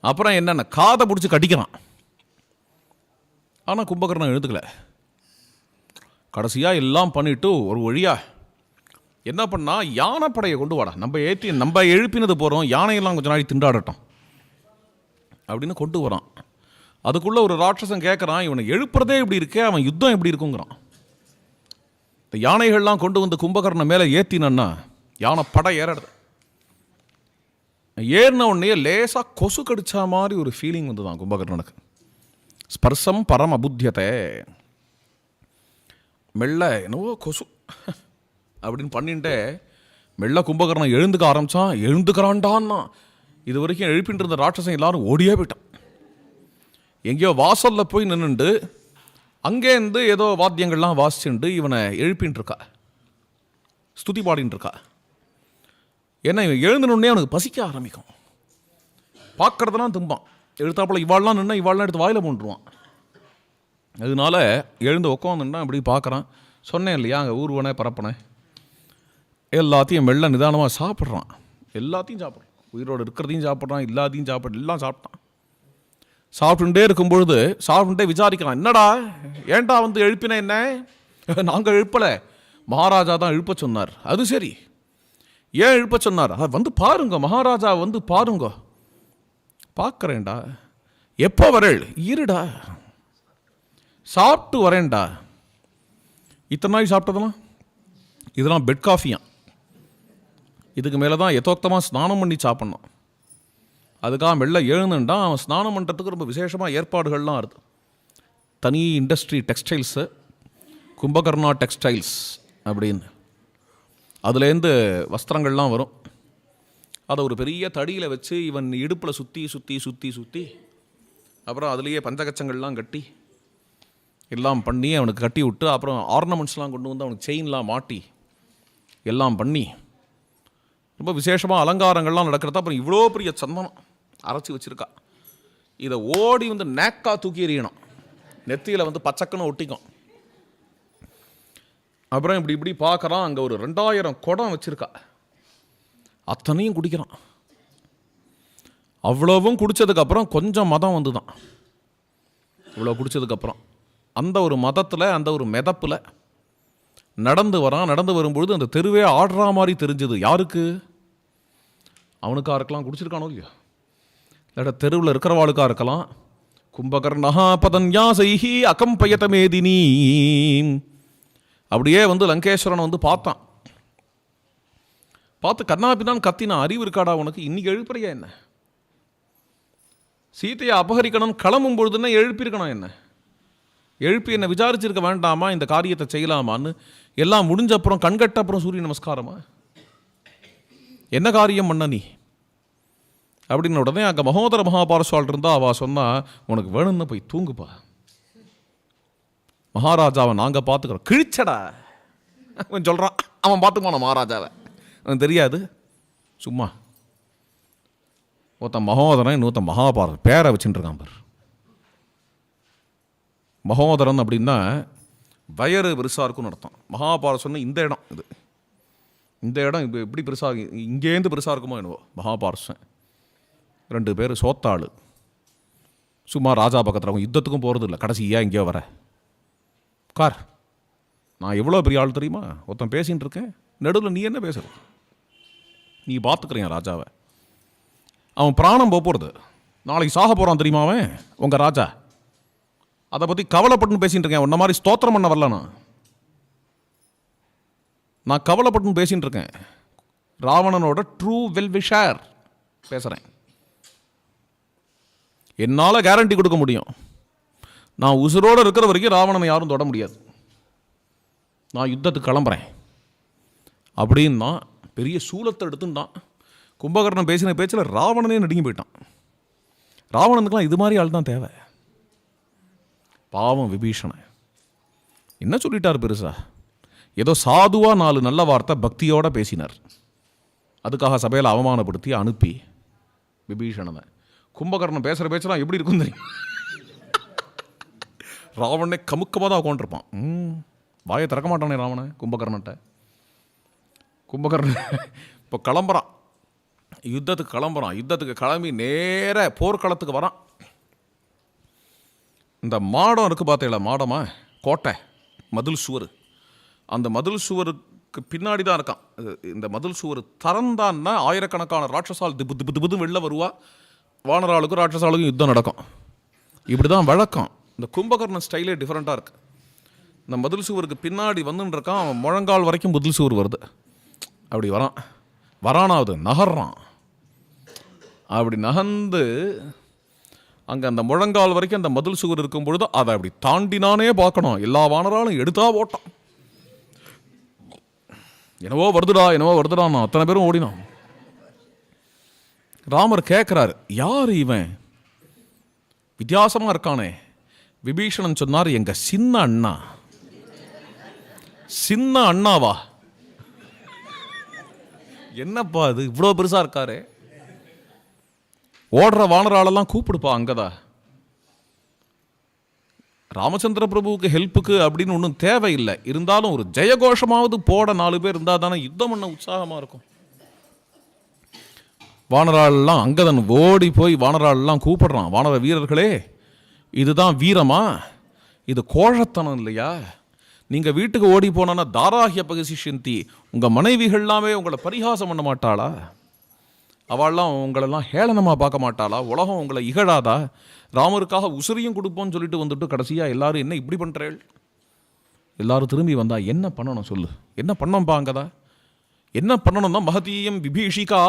அப்புறம் என்னென்ன காதை பிடிச்சி கடிக்கிறான். ஆனால் கும்பகர்ணன் எழுதுக்கல. கடைசியாக எல்லாம் பண்ணிவிட்டு ஒரு வழியாக என்ன பண்ணால், யானைப்படையை கொண்டு வாடா, நம்ம எழுப்பினது போகிறோம், யானையெல்லாம் கொஞ்ச நாளைக்கு திண்டாடட்டும் அப்படின்னு கொண்டு வரான். அதுக்குள்ளே ஒரு ராட்சசன் கேட்குறான், இவனை எழுப்புறதே இப்படி இருக்கே, அவன் யுத்தம் எப்படி இருக்குங்கிறான். இந்த யானைகள்லாம் கொண்டு வந்து கும்பகர்ணன் மேலே ஏற்றினன்னா யானை படை ஏறது. ஏறின உடனே லேசாக கொசு கடிச்சா மாதிரி ஒரு ஃபீலிங் வந்து தான் கும்பகர்ணனுக்கு. ஸ்பர்சம் பரம் அபுத்தியத்தை. மெல்ல என்னவோ கொசு அப்படின்னு பண்ணிட்டு மெல்ல கும்பகர்ணன் எழுந்துக்க ஆரம்பித்தான். எழுந்துக்கிறான்டான்னா இது வரைக்கும் எழுப்பிட்டு இருந்த ராட்சசன் எல்லாரும் ஓடியே போயிட்டான். எங்கேயோ வாசலில் போய் நின்றுண்டு அங்கேருந்து ஏதோ வாத்தியங்கள்லாம் வாசிச்சுண்டு இவனை எழுப்பின்னு இருக்கா, ஸ்துதி பாடின்னு இருக்கா. ஏன்னா இவன் எழுந்துனே அவனுக்கு பசிக்க ஆரம்பிக்கும். பார்க்கறதுலாம் தும்பான். எழுத்தாப்புல இவாள்லாம் நின்னா இவாள்லாம் எடுத்து வாயில் போட்டுருவான். அதனால எழுந்து உட்காந்துன்னா இப்படி பார்க்குறான். சொன்னேன் இல்லையா, அங்கே ஊர்வனே பரப்பனே எல்லாத்தையும் மெல்ல நிதானமாக சாப்பிட்றான். எல்லாத்தையும் சாப்பிட்றான், உயிரோடு இருக்கிறதையும் சாப்பிட்றான், இல்லாதையும் எல்லாம் சாப்பிட்டான். சாப்பிட்டுட்டே இருக்கும்பொழுது சாப்பிட்டுட்டே விசாரிக்கிறான், என்னடா ஏன்டா வந்து எழுப்பின என்ன? நாங்கள் எழுப்பலை, மகாராஜா தான் எழுப்ப சொன்னார். அது சரி, ஏன் எழுப்ப சொன்னார்? வந்து பாருங்க, மகாராஜா வந்து பாருங்க. பார்க்குறேன்டா. எப்போ வரேள்? இருடா, சாப்பிட்டு வரேன்டா. இத்தனை நாள் சாப்பிட்டதெல்லாம் இதெல்லாம் பெட் காஃபியான். இதுக்கு மேலே தான் யதோக்தமாக ஸ்நானம் பண்ணி சாப்பிட்ணும். அதுக்காக மெல்ல எழுந்துண்டா. அவன் ஸ்நானம் பண்ணுறதுக்கு ரொம்ப விசேஷமாக ஏற்பாடுகள்லாம் இருக்குது. தனி இண்டஸ்ட்ரி, டெக்ஸ்டைல்ஸு, கும்பகர்ணா டெக்ஸ்டைல்ஸ் அப்படின்னு, அதுலேருந்து வஸ்திரங்கள்லாம் வரும். அதை ஒரு பெரிய தடியில் வச்சு இவன் இடுப்பில் சுற்றி சுற்றி சுற்றி சுற்றி அப்புறம் அதுலேயே பஞ்சகச்சங்கள்லாம் கட்டி எல்லாம் பண்ணி அவனுக்கு கட்டி விட்டு, அப்புறம் ஆர்னமெண்ட்ஸ்லாம் கொண்டு வந்து அவனுக்கு செயின்லாம் மாட்டி எல்லாம் பண்ணி ரொம்ப விசேஷமாக அலங்காரங்கள்லாம் நடக்கிறத. அப்புறம் இவ்வளோ பெரிய சந்தனம் அரைச்சி வச்சுருக்கா. இதை ஓடி வந்து நேக்கா தூக்கி எறியணும். நெத்தியில் வந்து பச்சக்குன்னு ஒட்டிக்கும். அப்புறம் இப்படி இப்படி பார்க்குறான், அங்கே ஒரு 2000 குடம் வச்சுருக்கா, அத்தனையும் குடிக்கிறான். அவ்வளவும் குடித்ததுக்கப்புறம் கொஞ்சம் மதம் வந்து தான். இவ்வளோ குடித்ததுக்கப்புறம் அந்த ஒரு மதத்தில், அந்த ஒரு மெதப்பில் நடந்து வரான். நடந்து வரும்பொழுது அந்த தெருவே ஆடுற மாதிரி தெரிஞ்சது. யாருக்கு? அவனுக்கா இருக்கலாம், குடிச்சிருக்கானோ இல்லையா, இல்லாட்ட தெருவில் இருக்கிறவாளுக்கா இருக்கலாம். கும்பகர்ணஹா பதன்யாசைஹி அகம்பயதமேதினி. அப்படியே வந்து லங்கேஸ்வரனை வந்து பார்த்தான். பார்த்து கண்ணாபின்னான் கத்தினான், அறிவு இருக்காடா உனக்கு, இன்னைக்கு எழுப்புறியா என்ன? சீதையை அபகரிக்கணும் கிளம்பும் பொழுதுன்னா எழுப்பியிருக்கணும், என்ன எழுப்பி என்னை விசாரிச்சிருக்க வேண்டாமா, இந்த காரியத்தை செய்யலாமான்னு. எல்லாம் முடிஞ்ச அப்புறம் கண்கட்ட அப்புறம் சூரிய நமஸ்காரமா, என்ன காரியம் பண்ண நீ அப்படின்னு. உடனே அங்கே மகோதர மகாபாரஸ்வால் இருந்தா, அவள் சொன்னா, உனக்கு வேணும்னு போய் தூங்குப்பா, மகாராஜாவை நாங்கள் பார்த்துக்கிறோம். கிழிச்சடா அவன் சொல்கிறான், அவன் பார்த்துக்குவான் மகாராஜாவை, அவன் தெரியாது. சும்மா ஒருத்தன் மகோதரன், இன்னொருத்தன் மகாபாரத் பேரை வச்சுட்டு இருக்கான் பார். மகோதரன் அப்படின்னா வயறு பெருசாக இருக்கும்னு அர்த்தம். மகாபாரத் சொன்ன இந்த இடம், இது இந்த இடம் இப்போ எப்படி பெருசாக, இங்கேருந்து பெருசாக இருக்குமோ என்னவோ. மகாபாரசன் 2 பேர் சோத்தாள், சும்மா ராஜா பக்கத்தில் அவங்க யுத்தத்துக்கும் போகிறது இல்லை. கடைசியாக எங்கேயோ வர கார், நான் எவ்வளோ பெரிய ஆள் தெரியுமா, ஒருத்தன் பேசின்னு இருக்கேன், நடுவில் நீ என்ன பேசுற, நீ பார்த்துக்கிறேன் ராஜாவை, அவன் பிராணம் போகிறது, நாளைக்கு சாக போகிறான் தெரியுமா அவன் உங்கள் ராஜா, அதை பற்றி கவலைப்பட்டுன்னு பேசிகிட்டு இருக்கேன். உன்ன மாதிரி ஸ்தோத்திரம் பண்ண வரல, நான் கவலைப்பட்டுன்னு பேசிகிட்டு இருக்கேன். ராவணனோட ட்ரூ வெல்விஷர் பேசுகிறேன். என்னால் கேரண்டி கொடுக்க முடியும், நான் உசுரோடு இருக்கிற வரைக்கும் ராவணனை யாரும் தொட முடியாது, நான் யுத்தத்துக்கு கிளம்புறேன் அப்படின்னா பெரிய சூலத்தை எடுத்துட்டான். கும்பகர்ணன் பேசின பேச்சில் ராவணனே நடுங்கி போயிட்டான். ராவணனுக்குலாம் இது மாதிரி ஆள் தான் தேவை. பாவம் விபீஷணன் என்ன சொல்லிட்டார் பெருசா, ஏதோ சாதுவா 4 நல்ல வார்த்தை பக்தியோட பேசினார், அதுக்காக சபையில் அவமானப்படுத்தி அனுப்பி விபீஷணனை. கும்பகர்ணன் பேசுகிற பேச்செல்லாம் எப்படி இருக்கும் தெரியும், ராவணனே கமுக்கமாக தான் உட்காந்துருப்பான். வாயை திறக்க மாட்டானே ராவணன் கும்பகர்ணன்ட்ட. கும்பகர்ணன் இப்போ கிளம்புறான், யுத்தத்துக்கு கிளம்புறான். யுத்தத்துக்கு கிளம்பி நேர போர்க்களத்துக்கு வரான். இந்த மாடம் இருக்குது பார்த்தீங்களா, மாடமா கோட்டை, மதில் சுவர், அந்த மதில் சுவருக்கு பின்னாடி தான் இருக்கான். இந்த மதில் சுவர் திறந்தான்னா ஆயிரக்கணக்கான ராட்சசால் திப்பு திப்பு திப்புன்னு வெளில வருவா, வானராளுக்கும் ராட்சசாளுக்கும் யுத்தம் நடக்கும். இப்படி தான் வழக்கம். இந்த கும்பகர்ணன் ஸ்டைலே டிஃப்ரெண்ட்டாக இருக்குது. இந்த மதில் சுவருக்கு பின்னாடி வந்துன்னு இருக்கான், அவன் முழங்கால் வரைக்கும் மதில் சுவர் வருது. அப்படி வரானாவது நகர்றான். அப்படி நகர்ந்து அங்கே அந்த முழங்கால் வரைக்கும் அந்த மதில் சுவர் இருக்கும் பொழுது அதை அப்படி தாண்டினானே பார்க்கணும். எல்லா வானராலும் எடுத்தா ஓட்டான். என்னவோ வருதுடா நான் அத்தனை பேரும் ஓடினான். ராமர் கேட்குறாரு, யார் இவன் வித்தியாசமாக இருக்கானே. விபீஷணன் சொன்னார், எங்க சின்ன அண்ணா. சின்ன அண்ணாவா? என்னப்பா அது இவ்வளோ பெருசாக இருக்காரு, ஓடுற வானராலெல்லாம் கூப்பிடுப்பா அங்கதான். ராமச்சந்திர பிரபுவுக்கு ஹெல்ப்புக்கு அப்படின்னு ஒன்றும் தேவையில்லை, இருந்தாலும் ஒரு ஜெயகோஷமாவது போட 4 பேர் இருந்தால் தானே யுத்தம் பண்ண உற்சாகமாக இருக்கும். வானராலெல்லாம் அங்கதன் ஓடி போய் வானராலெல்லாம் கூப்பிடுறான், வானர வீரர்களே, இதுதான் வீரமா? இது கோழத்தனம் இல்லையா? நீங்கள் வீட்டுக்கு ஓடி போனா தாராகிய பகசிஷந்தி, உங்கள் மனைவிகள்லாமே உங்களை பரிகாசம் பண்ண மாட்டாளா? அவள்லாம் உங்களெல்லாம் ஹேளனமாக பார்க்க மாட்டாளா? உலகம் உங்களை இகழாதா? ராமருக்காக உசிரியும் கொடுப்போன்னு சொல்லிட்டு வந்துட்டு கடைசியாக எல்லாரும் என்ன இப்படி பண்ணுறேள்? எல்லாரும் திரும்பி வந்தா என்ன பண்ணணும் சொல்லு, என்ன பண்ணோம்பா அங்கதா, என்ன பண்ணணும்னா மகதீயம் விபீஷிகா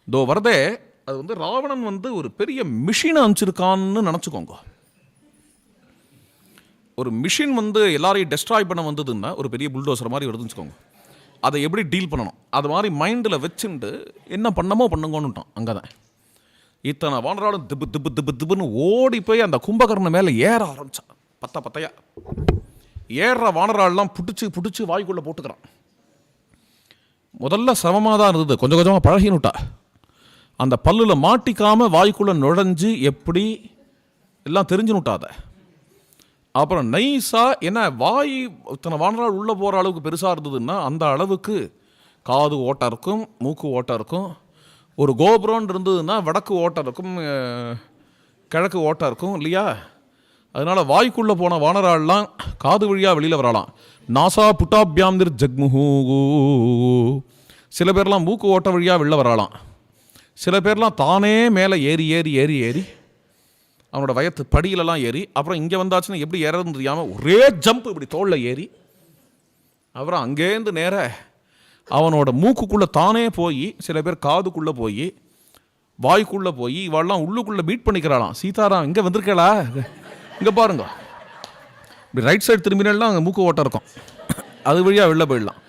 தோ வரதே. அது வந்து ராவணன் வந்து ஒரு பெரிய மிஷினை அனுப்பிச்சிருக்கான்னு நினச்சிக்கோங்க. ஒரு மிஷின் வந்து எல்லாரையும் டெஸ்ட்ராய் பண்ண வந்ததுன்னா ஒரு பெரிய புல்டோசர் மாதிரி வருதுன்னு வச்சுக்கோங்க. அதை எப்படி டீல் பண்ணணும் அது மாதிரி மைண்டில் வச்சுட்டு என்ன பண்ணமோ பண்ணுங்கன்னுட்டான். அங்கே தான் இத்தனை வானராலும் திப்பு திப்பு திப்பு திப்புன்னு ஓடி போய் அந்த கும்பகர்ணன் மேலே ஏற ஆரம்பித்தான். பத்தையா ஏறுற வானராலெலாம் பிடிச்சி வாய்க்குள்ளே போட்டுக்கிறான். முதல்ல சிரமமாக தான் இருந்தது, கொஞ்சம் கொஞ்சமாக பழகினுட்டா. அந்த பல்லில் மாட்டிக்காமல் வாய்க்குள்ளே நுழைஞ்சு எப்படி எல்லாம் தெரிஞ்சுனுட்டா. அதை அப்புறம் நைஸாக என்ன வாய் இத்தனை வானரால் உள்ளே போகிற அளவுக்கு பெருசாக இருந்ததுன்னா அந்த அளவுக்கு காது ஓட்டை இருக்கும், மூக்கு ஓட்டை இருக்கும். ஒரு கோபுரம்னு இருந்ததுன்னா வடக்கு ஓட்டை இருக்கும், கிழக்கு ஓட்டை இருக்கும் இல்லையா? அதனால் வாய்க்குள்ளே போன வானரால்லாம் காது வழியாக வெளியில் வரலாம். நாசா புட்டாபியாம் நிர் ஜக்முஹூ. சில பேர்லாம் மூக்கு ஓட்ட வழியாக வெளில வரலாம். சில பேர்லாம் தானே மேலே ஏறி ஏறி ஏறி ஏறி அவனோட வயத்து படியிலலாம் ஏறி அப்புறம் இங்கே வந்தாச்சுன்னா எப்படி ஏறதுன்னு தெரியாமல் ஒரே ஜம்ப் இப்படி தோளில் ஏறி அப்புறம் அங்கேருந்து நேர அவனோட மூக்குக்குள்ளே தானே போய் சில பேர் காதுக்குள்ளே போய் வாய்க்குள்ளே போய் இவாள்லாம் உள்ளுக்குள்ளே மீட் பண்ணிக்கிறாளாம். சீதாராம் இங்கே வந்திருக்கேளா, இங்கே பாருங்க, இப்படி ரைட் சைடு திரும்பினா அங்கே மூக்கு ஓட்டம் இருக்கும், அது வழியாக வெளில போயிடலாம்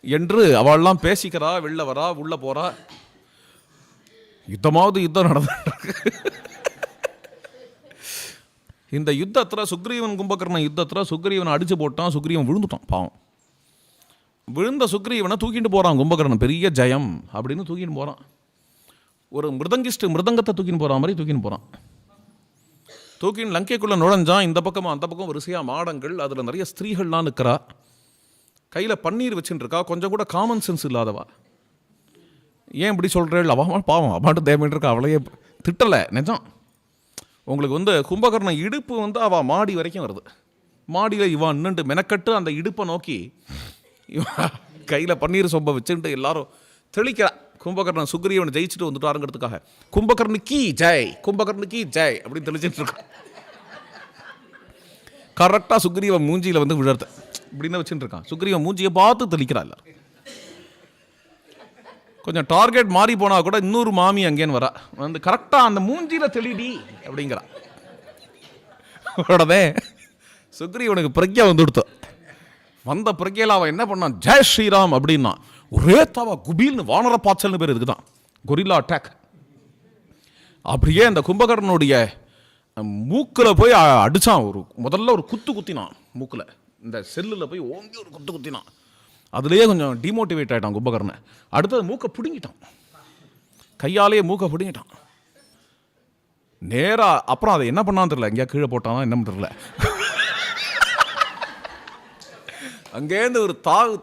என்று அவள்லாம் பேசிக்கிறா. வெளில வரா, உள்ளே போகிறா. யுத்தம் நடந்துருக்கு. இந்த யுத்தத்தில் சுக்ரீவன் கும்பகர்ணன் யுத்தத்தில் சுக்ரீவனை அடித்து போட்டான். சுக்ரீவன் விழுந்துட்டான். பாவம். விழுந்த சுக்ரீவனை தூக்கிட்டு போகிறான் கும்பகர்ணன். பெரிய ஜெயம் அப்படின்னு தூக்கிட்டு போகிறான். ஒரு மிருதங்கத்தை தூக்கின்னு போகிற மாதிரி தூக்கின்னு போகிறான். தூக்கின்னு லங்கைக்குள்ளே நுழைஞ்சான். இந்த பக்கமும் அந்த பக்கம் வரிசையாக மாடங்கள், அதில் நிறைய ஸ்திரீகள்லாம் நிற்கிறா. கையில் பன்னீர் வச்சுட்டு இருக்கா. கொஞ்சம் கூட காமன் சென்ஸ் இல்லாதவா. ஏன் இப்படி சொல்கிறேள்? அவன் பாவம், அம்மாட்டு தேவைன்னு இருக்கா. அவளையே திட்டலை, நிஜம். உங்களுக்கு கும்பகர்ணன் இடுப்பு அவள் மாடி வரைக்கும் வருது. மாடியில் இவன் நின்று மெனக்கட்டு அந்த இடுப்பை நோக்கி இவன் கையில் பன்னீர் சொம்பை வச்சுட்டு எல்லாரும் தெளிக்கிறா. கும்பகர்ணன் சுக்ரீவனை ஜெயிச்சுட்டு வந்துட்டாருங்கிறதுக்காக கும்பகர்ணுக்கு ஜெய், கும்பகர்ணுக்கு ஜெய் அப்படின்னு தெளிச்சுட்டு இருக்கான். கரெக்டாக சுக்ரீவன் மூஞ்சியில் விழுறது இப்படின்னு வச்சுட்டு இருக்கான். சுக்ரீவன் மூஞ்சியை பார்த்து தெளிக்கிறா. இல்லை கொஞ்சம் டார்கெட் மாறி போனால் கூட இன்னொரு மாமி அங்கேன்னு வரா. கரெக்டாக அந்த மூஞ்சியில் தெளிடி அப்படிங்கிறா. உடனே சுக்ரீவனுக்கு பிரக்யா கொடுத்தோம். வந்த பிரக்கையில் அவன் என்ன பண்ணான்? ஜெய் ஸ்ரீராம் அப்படின்னா ஒரே தாவா குபீல்னு வானர பாய்ச்சல்னு பேர். இதுக்கு தான் கொரில்லா அட்டாக். அப்படியே அந்த கும்பகர்ணனுடைய மூக்கில் போய் அடித்தான். முதல்ல ஒரு குத்தினான் மூக்கில். இந்த செல்லில் போய் ஓங்கி ஒரு குத்தினான். அதுலேயே கொஞ்சம் டிமோட்டிவேட் ஆகிட்டான் கும்பகர்ணன். அடுத்தது மூக்கை பிடுங்கிட்டான். கையாலேயே மூக்கை பிடுங்கிட்டான் நேராக. அப்புறம் அதை என்ன பண்ணான்னு தெரியல, எங்கேயா கீழே போட்டானா என்னன்னு தெரியல. அங்கேருந்து ஒரு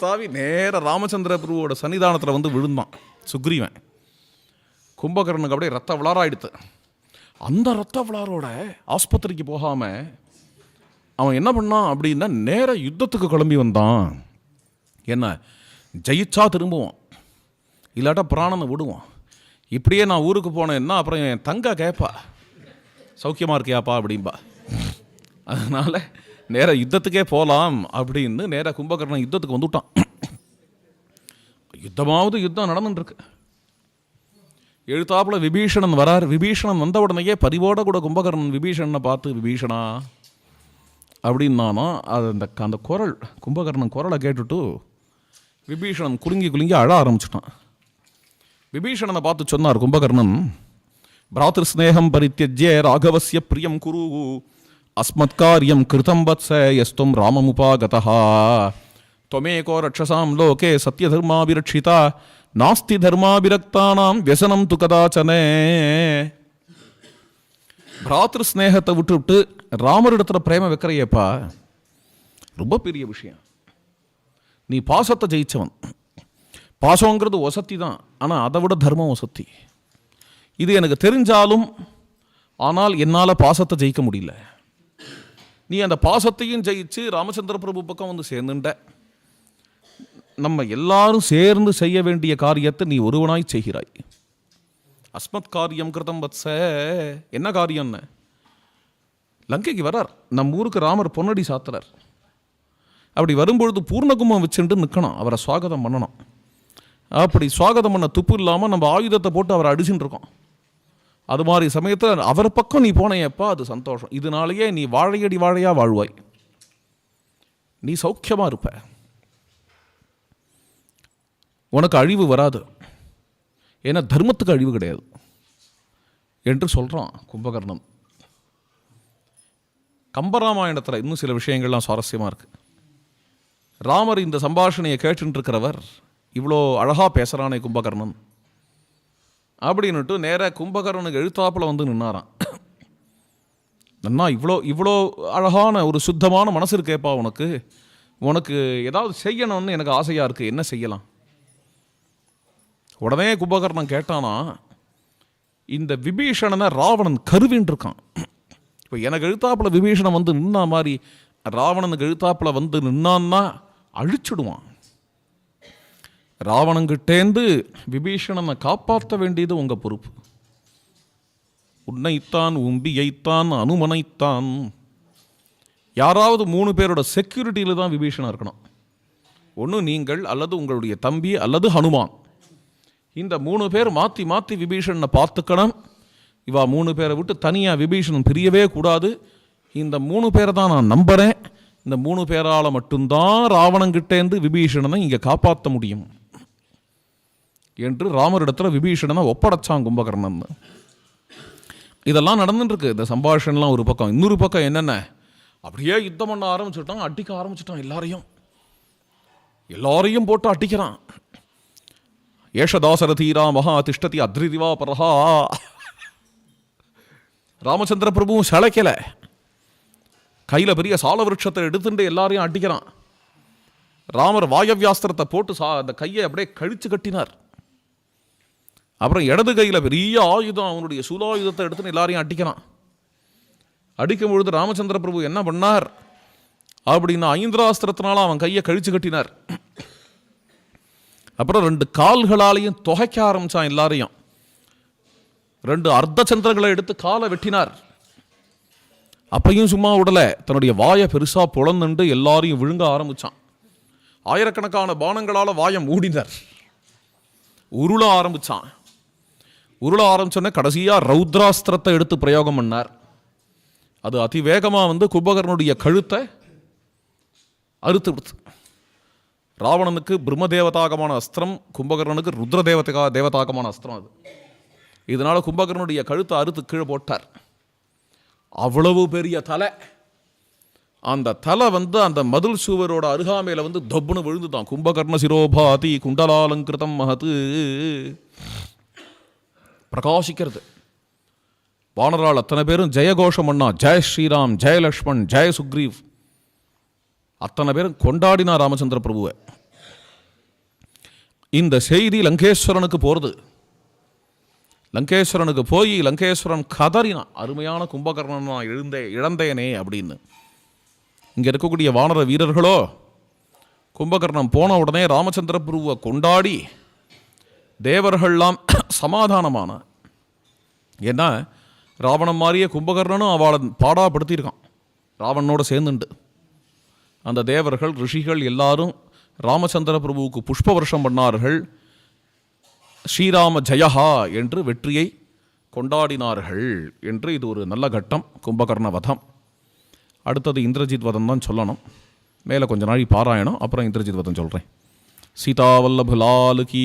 தாவி நேராக ராமச்சந்திர பிரபுவோட சன்னிதானத்தில் விழுந்தான் சுக்ரீவன். கும்பகர்ணனுக்கு அப்படியே ரத்த விளாராயிடுத்து. அந்த ரத்த விளாரோட ஆஸ்பத்திரிக்கு போகாமல் அவன் என்ன பண்ணான் அப்படின்னா நேராக யுத்தத்துக்கு கிளம்பி வந்தான். என்ன ஜெயிச்சா திரும்புவான், இல்லாட்டா பிராணனை விடுவான். இப்படியே நான் ஊருக்கு போனேன்னா அப்புறம் என் தங்க கேட்பா சௌக்கியமாக இருக்கியாப்பா அப்படின்பா. அதனால் நேராக யுத்தத்துக்கே போகலாம் அப்படின்னு நேராக கும்பகர்ணன் யுத்தத்துக்கு வந்துட்டான். யுத்தம் நடந்துட்டுருக்கு. எழுத்தாப்புல விபீஷணன் வரார். விபீஷணன் வந்த உடனேயே பரிவோட கூட கும்பகர்ணன் விபீஷணனை பார்த்து விபீஷணா அப்படின்னானா அது அந்த குரல், கும்பகர்ணன் குரலை கேட்டுட்டு விபீஷணன் குலுங்கி அழ ஆரம்பிச்சிட்டான். விபீஷணனை பார்த்து சொன்னார் கும்பகர்ணன், பிராத்திரு ஸ்நேகம் பரித்யஜ்ய ராகவஸ்ய பிரியம் குரு அஸ்மத் காரியம் கிருதம் வத்ஸ யஸ்துவம் ராமமுபாகதः त्वमेको रक्षसां लोके सत्यधर्माभिरक्षिता नास्ति धर्माभिरक्तानां व्यसनं तु कदाचन. பிராத்திரு ஸ்நேகத்தை விட்டு ராமரிடத்துல பிரேம வைக்கிறையப்பா, ரொம்ப பெரிய விஷயம். நீ பாசத்தை ஜெயிச்சவன். பாசங்கிறது வசத்தி தான், ஆனால் அதை விட தர்மம் வசத்தி. இது எனக்கு தெரிஞ்சாலும் ஆனால் என்னால் பாசத்தை ஜெயிக்க முடியல. நீ அந்த பாசத்தையும் ஜெயிச்சு ராமச்சந்திர பிரபு பக்கம் சேர்ந்துட்ட. நம்ம எல்லாரும் சேர்ந்து செய்ய வேண்டிய காரியத்தை நீ ஒருவனாய் செய்கிறாய். அஸ்மத் காரியம் கிருதம் வத்ஸ. என்ன காரியம்னு லங்கைக்கு வரார். நம்ம ஊருக்கு ராமர் பொன்னடி சாத்துறார். அப்படி வரும்பொழுது பூர்ணகுமம் வச்சுட்டு நிற்கணும், அவரை சுவாகதம் பண்ணணும். அப்படி சுவாகதம் பண்ண துப்பு இல்லாமல் நம்ம ஆயுதத்தை போட்டு அவரை அடிச்சுட்டு இருக்கோம். அது மாதிரி சமயத்தில் அவர் பக்கம் நீ போனேப்பா, அது சந்தோஷம். இதனாலேயே நீ வாழையடி வாழையாக வாழ்வாய், நீ சௌக்கியமாக இருப்ப, உனக்கு அழிவு வராது. ஏன்னா தர்மத்துக்கு அழிவு கிடையாது என்று சொல்கிறான் கும்பகர்ணன். கம்பராமாயணத்தில் இன்னும் சில விஷயங்கள்லாம் சுவாரஸ்யமாக இருக்குது. ராமர் இந்த சம்பாஷணையை கேட்டுட்டு இருக்கிறவர் இவ்வளோ அழகாக பேசுகிறானே கும்பகர்ணன் அப்படின்னுட்டு நேராக கும்பகர்ணனுக்கு எழுத்தாப்பில் நின்னாராம். நன்னா இவ்வளோ இவ்வளோ அழகான ஒரு சுத்தமான மனசு இருக்கேப்பா உனக்கு, உனக்கு ஏதாவது செய்யணும்னு எனக்கு ஆசையாக இருக்குது, என்ன செய்யலாம்? உடனே கும்பகர்ணன் கேட்டானா, இந்த விபீஷணனை ராவணன் கருவின்னு இருக்கான். இப்போ எனக்கு எழுத்தாப்பில் விபீஷணன் வந்து நின்னா மாதிரி ராவணனுக்கு எழுத்தாப்பில் வந்து நின்னான்னா அழிச்சுடுவான். ராவணங்கிட்டேந்து விபீஷணனை காப்பாற்ற வேண்டியது உங்கள் பொறுப்பு. உன்னைத்தான் உம்பியைத்தான் அனுமனைத்தான். யாராவது 3 பேரோட செக்யூரிட்டியில் தான் விபீஷணன் இருக்கணும். ஒன்று நீங்கள், அல்லது உங்களுடைய தம்பி, அல்லது ஹனுமான். இந்த 3 பேர் மாற்றி மாற்றி விபீஷணனை பார்த்துக்கணும். இவா 3 பேரை விட்டு தனியாக விபீஷணன் பிரியவே கூடாது. இந்த 3 பேரை தான் நான் நம்புகிறேன். இந்த 3 பேரால் மட்டும்தான் ராவணங்கிட்டேந்து விபீஷணனை இங்கே காப்பாற்ற முடியும் என்று ராமரிடத்தில் விபீஷணனை ஒப்படைச்சான் கும்பகர்ணன். இதெல்லாம் நடந்துட்டுருக்கு. இந்த சம்பாஷணெலாம் ஒரு பக்கம். இன்னொரு பக்கம் என்னென்ன, அப்படியே யுத்தம் பண்ண ஆரம்பிச்சுட்டான், அடிக்க ஆரம்பிச்சுட்டான். எல்லாரையும் போட்டு அடிக்கிறான். ஏஷதாசரதீரா மகா திஷ்டதி அத்ரிதிவா பரஹா. ராமச்சந்திர பிரபுவும் சளைக்கல, கையில் பெரிய சால விருட்சத்தை எடுத்துட்டு எல்லாரையும் அடிக்கிறான். ராமர் வாயவியாஸ்திரத்தை போட்டு அந்த கையை அப்படியே கழிச்சு கட்டினார். அப்புறம் இடது கையில் பெரிய ஆயுதம், அவனுடைய சூலாயுதத்தை எடுத்துன்னு எல்லாரையும் அடிக்கிறான். அடிக்கும் பொழுது ராமச்சந்திர பிரபு என்ன பண்ணார் அப்படின்னா, ஐந்திராஸ்திரத்தினால அவன் கையை கழிச்சு கட்டினார். அப்புறம் 2 கால்களாலையும் தொகைக்க ஆரம்பிச்சான் எல்லாரையும். 2 அர்த்த சந்திரங்களை எடுத்து காலை வெட்டினார். அப்பையும் சும்மா விடல, தன்னுடைய வாயை பெருசா புலந்துண்டு எல்லாரையும் விழுங்க ஆரம்பிச்சான். ஆயிரக்கணக்கான பானங்களால் வாயை மூடினார். உருள ஆரம்பிச்சான். உருள ஆரம்பிச்சோன்னே கடைசியாக ரௌத்ராஸ்திரத்தை எடுத்து பிரயோகம் பண்ணார். அது அதிவேகமாக வந்து கும்பகர்ணனுடைய கழுத்தை அறுத்து விடுத்து. ராவணனுக்கு பிரம்மதேவதாகமான அஸ்திரம், கும்பகர்ணனுக்கு ருத்ர தேவதாகமான அஸ்திரம் அது. இதனால கும்பகர்ணனுடைய கழுத்தை அறுத்து கீழே போட்டார். அவ்வளவு பெரிய தலை. அந்த தலை வந்து அந்த மதில் சுவரோட அருகாமையில் வந்து தொப்புன்னு விழுந்துதான். கும்பகர்ண சிரோபாதி குண்டலாலங்கிருதம் மகத்து பிரகாசிக்கிறது. வானரால் அத்தனை பேரும் ஜெயகோஷம் பண்ணா, ஜெய ஸ்ரீராம், ஜெய லக்ஷ்மண், ஜெய சுக்ரீவ், அத்தனை பேரும் கொண்டாடினா ராமச்சந்திர பிரபுவை. இந்த செய்தி லங்கேஸ்வரனுக்கு போகிறது. லங்கேஸ்வரனுக்கு போய் லங்கேஸ்வரன் கதறினான், அருமையான கும்பகர்ணன் நான் இழந்தேனே அப்படின்னு. இங்கே இருக்கக்கூடிய வானர வீரர்களோ கும்பகர்ணன் போன உடனே ராமச்சந்திர பிரபுவை கொண்டாடி தேவர்கள்லாம் சமாதானமான. ஏன்னா ராவணன் மாதிரியே கும்பகர்ணனும் அவளை பாடாப்படுத்தியிருக்கான் ராவணனோட சேர்ந்துண்டு. அந்த தேவர்கள் ரிஷிகள் எல்லாரும் ராமச்சந்திர பிரபுவுக்கு புஷ்ப வருஷம் பண்ணார்கள். ஸ்ரீராம ஜெயஹா என்று வெற்றியை கொண்டாடினார்கள் என்று இது ஒரு நல்ல கட்டம் கும்பகர்ண வதம். அடுத்தது இந்திரஜித் வதம் தான் சொல்லணும். மேலே கொஞ்ச நாள் பாராயணம், அப்புறம் இந்திரஜித் வதம் சொல்கிறேன். சீதாவல்லப லால் கீ.